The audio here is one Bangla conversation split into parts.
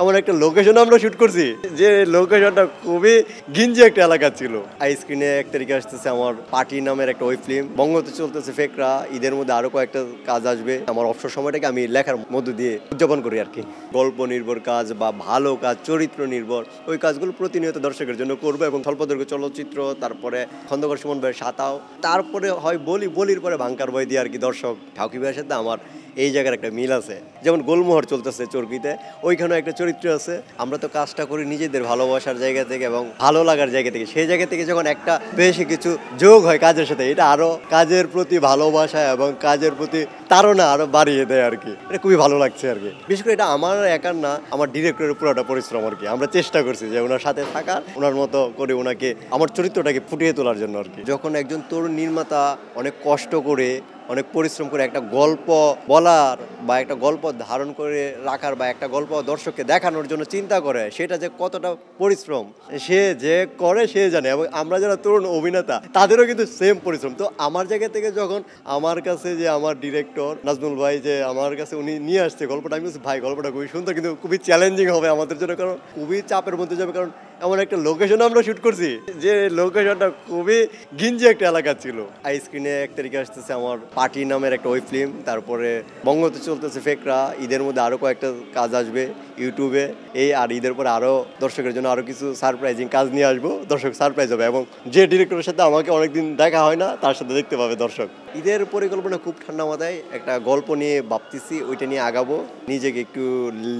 এমন একটা লোকেশন আমরা শুট করছি যে লোকেশনটা খুবই গিঞ্জি একটা এলাকা ছিল। আই স্ক্রিনে 1 তারিখে আসতেছে আমার পার্টি নামের একটা ওয়েব ফিল্ম, বঙ্গতে চলতেছে ফেকরা, ঈদের মধ্যে আরো কয়েকটা কাজ আসবে। আমার অবসর সময়টাকে আমি লেখার মধ্য দিয়ে উদযাপন করি আর কি। গল্প নির্ভর কাজ বা ভালো কাজ, চরিত্র নির্ভর ওই কাজগুলো প্রতিনিয়ত দর্শকের জন্য করবো এবং স্বল্পদৈর্ঘ্য চলচ্চিত্র, তারপরে খন্দকার সুমন ভাইয়ের সাতাও, তারপরে হয় বলির পরে ভাঙ্কার বই দিয়ে আর কি। দর্শক ঠাকুর ভাইয়ের সাথে আমার এই জায়গার একটা মিল আছে। যেমন গোলমোহর চলতেছে চরকিতে, ওইখানেও একটা চরিত্র আছে। আমরা তো কাজটা করি নিজেদের ভালোবাসার জায়গা থেকে এবং ভালো লাগার জায়গা থেকে। সেই জায়গা থেকে যখন একটা বেশি কিছু যোগ হয় কাজের সাথে, এটা আরো কাজের প্রতি ভালোবাসা এবং কাজের প্রতি তাড়না আরো বাড়িয়ে দেয় আর কি। এটা খুবই ভালো লাগছে আর কি। বিশেষ করে এটা আমার একার না, আমার ডিরেক্টরের পুরোটা পরিশ্রম আর কি। আমরা চেষ্টা করছি যে ওনার সাথে থাকার, ওনার মতো করে ওনাকে আমার চরিত্রটাকে ফুটিয়ে তোলার জন্য আর কি। যখন একজন তরুণ নির্মাতা অনেক কষ্ট করে, অনেক পরিশ্রম করে একটা গল্প বলার বা একটা গল্প ধারণ করে রাখার বা একটা গল্প দর্শককে দেখানোর জন্য চিন্তা করে, সেটা যে কতটা পরিশ্রম সে যে করে সে জানে। এবং আমরা যারা তরুণ অভিনেতা তাদেরও কিন্তু সেম পরিশ্রম। তো আমার জায়গা থেকে যখন আমার কাছে যে আমার ডিরেক্টর নাজমুল ভাই যে আমার কাছে উনি নিয়ে আসছে গল্পটা, আমি বলছি ভাই গল্পটা খুবই সুন্দর কিন্তু খুবই চ্যালেঞ্জিং হবে আমাদের জন্য, কারণ খুবই চাপের মধ্যে যাবে। কারণ এমন একটা লোকেশন আমরা শুট করছি যে লোকেশনটা খুবই গিঞ্জি একটা এলাকা ছিল। আই স্ক্রিনে 1 তারিখে আসতেছে আমার পার্টি নামের একটা ওয়েব ফিল্ম, তারপরে বঙ্গতে চলতেছে ফেকরা, ঈদের মধ্যে আরো কয়েকটা কাজ আসবে ইউটিউবে। এই আর ঈদের পরে আরো দর্শকের জন্য আরো কিছু সারপ্রাইজিং কাজ নিয়ে আসবো, দর্শক সারপ্রাইজ হবে। এবং যে ডিরেক্টরের সাথে আমাকে অনেকদিন দেখা হয় না তার সাথে দেখতে পাবে দর্শক। ঈদের পরিকল্পনা খুব ঠান্ডা মাথায় একটা গল্প নিয়ে ভাবতেছি, ওইটা নিয়ে আগাবো। নিজেকে একটু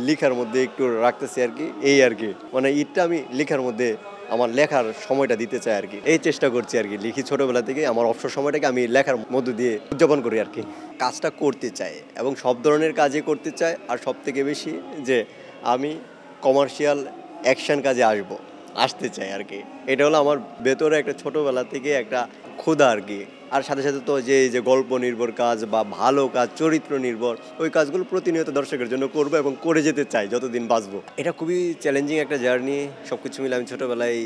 লেখার মধ্যে একটু রাখতেছি আর কি, এই আর কি। মানে ঈদটা আমি লেখার মধ্যে আমার লেখার সময়টা দিতে চাই আর কি, এই চেষ্টা করছি আর কি। লিখি ছোটবেলা থেকে, আমার অবসর সময়টাকে আমি লেখার মধ্য দিয়ে উদযাপন করি আর কি। কাজটা করতে চাই এবং সব ধরনের কাজই করতে চাই। আর সব থেকে বেশি যে আমি কমার্শিয়াল অ্যাকশন কাজে আসতে চাই আর কি। এটা হলো আমার ভেতরে একটা ছোটোবেলা থেকে একটা ক্ষুধা আর কি। আর সাথে সাথে তো যে গল্প নির্ভর কাজ বা ভালো কাজ, চরিত্র নির্ভর ওই কাজগুলো প্রতিনিয়ত দর্শকের জন্য করবো এবং করে যেতে চাই যতদিন বাঁচবো। এটা খুবই চ্যালেঞ্জিং একটা জার্নি। সব কিছু মিলে আমি ছোটোবেলায়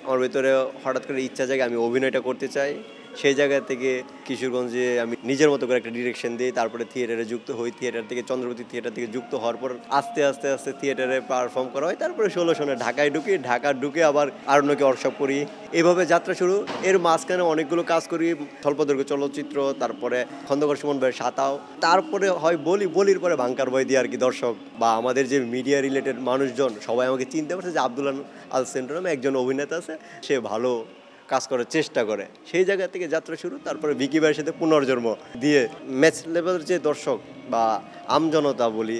আমার ভেতরে হঠাৎ করে ইচ্ছা জাগে আমি অভিনয়টা করতে চাই। সেই জায়গা থেকে কিশোরগঞ্জে আমি নিজের মতো করে একটা ডিরেকশন দিই, তারপরে থিয়েটারে যুক্ত হই। থিয়েটার থেকে চন্দ্রবতী থিয়েটার থেকে যুক্ত হওয়ার পর আস্তে আস্তে থিয়েটারে পারফর্ম করা হয়। তারপরে 16 সনে ঢাকায় ঢুকে আবার আরণ্যকে ওয়ার্কশপ করি। এভাবে যাত্রা শুরু। এর মাঝখানে অনেকগুলো কাজ করি, স্বল্পদৈর্ঘ্য চলচ্চিত্র, তারপরে খন্দকার সুমন ভাইয়ের সাতাও, তারপরে হয় বলির পরে ভাঙ্কার বই দিয়ে আর কি। দর্শক বা আমাদের যে মিডিয়া রিলেটেড মানুষজন সবাই আমাকে চিনতে পারছে যে আব্দুল আল সেন্টু নামে একজন অভিনেতা আছে, সে ভালো কাজ করার চেষ্টা করে। সেই জায়গা থেকে যাত্রা শুরু। তারপরে ভিকি ভাইয়ের সাথে পুনর্জন্ম দিয়ে ম্যাচ লেভেলের যে দর্শক বা আমজনতা বলি,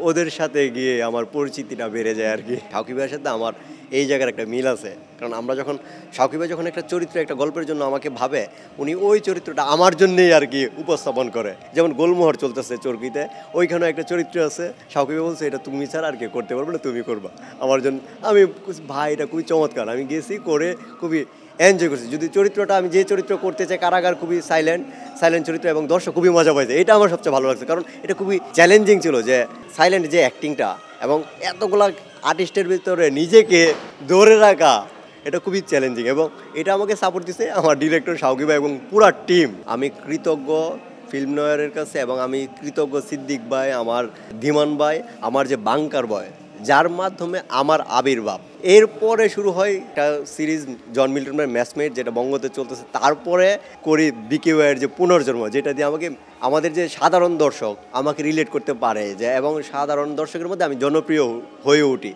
ওদের সাথে গিয়ে আমার পরিচিতিটা বেড়ে যায় আর কি। শাকিব ভাইয়ের সাথে আমার এই জায়গার একটা মিল আছে, কারণ আমরা যখন শাকিব ভাই যখন একটা চরিত্র একটা গল্পের জন্য আমাকে ভাবে, উনি ওই চরিত্রটা আমার জন্যই আর কি উপস্থাপন করে। যেমন গোলমোহর চলতেছে চরকিতে, ওইখানেও একটা চরিত্র আছে। শাকিব ভাই বলছে এটা তুমি ছাড়া আর কে করতে পারবে না, তুমি করবা আমার জন্য। আমি ভাই এটা খুবই চমৎকার। আমি গেছি করে খুবই এনজয় করছি। যদি চরিত্রটা আমি যে চরিত্র করতে চাই, কারাগার খুবই সাইলেন্ট চরিত্র এবং দর্শক খুবই মজা পাইছে। এটা আমার সবচেয়ে ভালো লাগছে, কারণ এটা খুবই চ্যালেঞ্জিং ছিল যে সাইলেন্ট যে অ্যাক্টিংটা এবং এতগুলা আর্টিস্টের ভিতরে নিজেকে ধরে রাখা, এটা খুবই চ্যালেঞ্জিং। এবং এটা আমাকে সাপোর্ট দিছে আমার ডিরেক্টর শাকিব ভাই এবং পুরা টিম। আমি কৃতজ্ঞ ফিল্ম নয়ারের কাছে এবং আমি কৃতজ্ঞ সিদ্দিক ভাই, আমার ধীমান ভাই, আমার যে বাঙ্কার বয়, যার মাধ্যমে আমার আবির্ভাব। এরপরে শুরু হয় একটা সিরিজ জন মিল্টনের ম্যাচমেট, যেটা বঙ্গতে চলতেছে। তারপরে করি বিকে ওয়াইয়ের যে পুনর্জন্ম, যেটা দিয়ে আমাদের যে সাধারণ দর্শক আমাকে রিলেট করতে পারে যে, এবং সাধারণ দর্শকের মধ্যে আমি জনপ্রিয় হয়ে উঠি।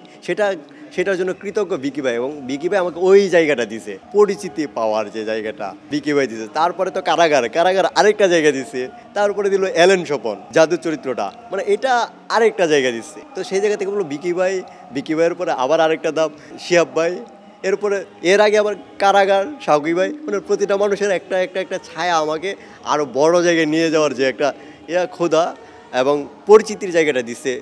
সেটার জন্য কৃতজ্ঞ বিকি ভাই। এবং বিকি ভাই আমাকে ওই জায়গাটা দিছে, পরিচিতি পাওয়ার যে জায়গাটা বিকি ভাই দিছে। তারপরে তো কারাগার আরেকটা জায়গা দিছে। তারপরে দিল এলেন স্বপন জাদু চরিত্রটা, মানে এটা আরেকটা জায়গা দিচ্ছে। তো সেই জায়গা থেকে বললো বিকি ভাইয়ের পরে আবার আরেকটা ধাপ শিহাব ভাই, এরপরে এর আগে আবার কারাগার, শাকিব ভাই। মানে প্রতিটা মানুষের একটা ছায়া আমাকে আরও বড় জায়গায় নিয়ে যাওয়ার যে একটা ক্ষুধা এবং পরিচিতির জায়গাটা দিচ্ছে